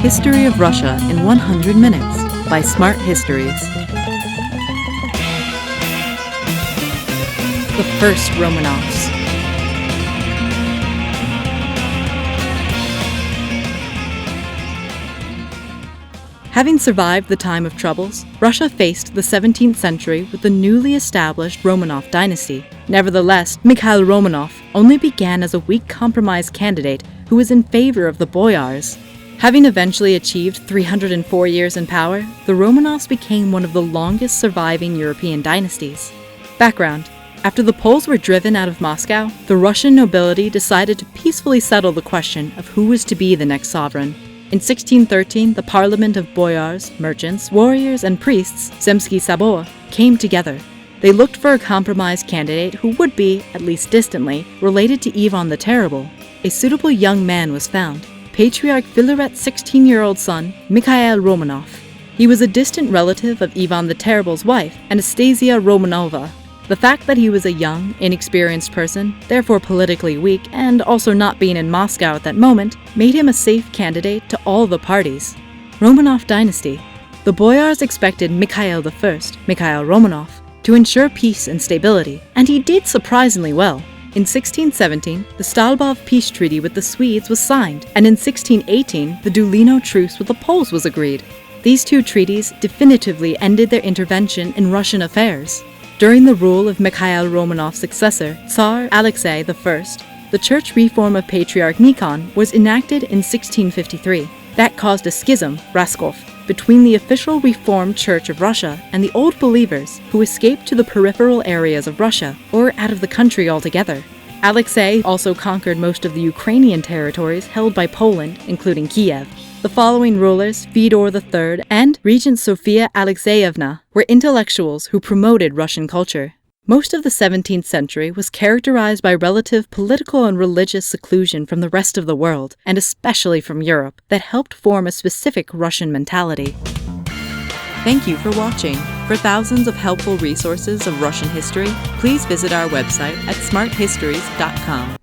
History of Russia in 100 Minutes by Smart Histories. The First Romanovs. Having survived the time of troubles, Russia faced the 17th century with the newly established Romanov dynasty. Nevertheless, Mikhail Romanov only began as a weak compromise candidate who was in favor of the boyars. Having eventually achieved 304 years in power, the Romanovs became one of the longest surviving European dynasties. Background: after the Poles were driven out of Moscow, the Russian nobility decided to peacefully settle the question of who was to be the next sovereign. In 1613, the parliament of boyars, merchants, warriors, and priests, Zemsky Sabor, came together. They looked for a compromise candidate who would be, at least distantly, related to Ivan the Terrible. A suitable young man was found, Patriarch Filaret's 16-year-old son, Mikhail Romanov. He was a distant relative of Ivan the Terrible's wife, Anastasia Romanova. The fact that he was a young, inexperienced person, therefore politically weak, and also not being in Moscow at that moment, made him a safe candidate to all the parties. Romanov dynasty. The boyars expected Mikhail I, Mikhail Romanov, to ensure peace and stability, and he did surprisingly well. In 1617, the Stolbovo Peace Treaty with the Swedes was signed, and in 1618, the Deulino Truce with the Poles was agreed. These two treaties definitively ended their intervention in Russian affairs. During the rule of Mikhail Romanov's successor, Tsar Alexei I, the church reform of Patriarch Nikon was enacted in 1653. That caused a schism, Raskov, between the official Reformed Church of Russia and the Old Believers, who escaped to the peripheral areas of Russia or out of the country altogether. Alexei also conquered most of the Ukrainian territories held by Poland, including Kiev. The following rulers, Fyodor III and Regent Sofia Alexeyevna, were intellectuals who promoted Russian culture. Most of the 17th century was characterized by relative political and religious seclusion from the rest of the world, and especially from Europe, that helped form a specific Russian mentality. Thank you for watching. For thousands of helpful resources of Russian history, please visit our website at smarthistories.com.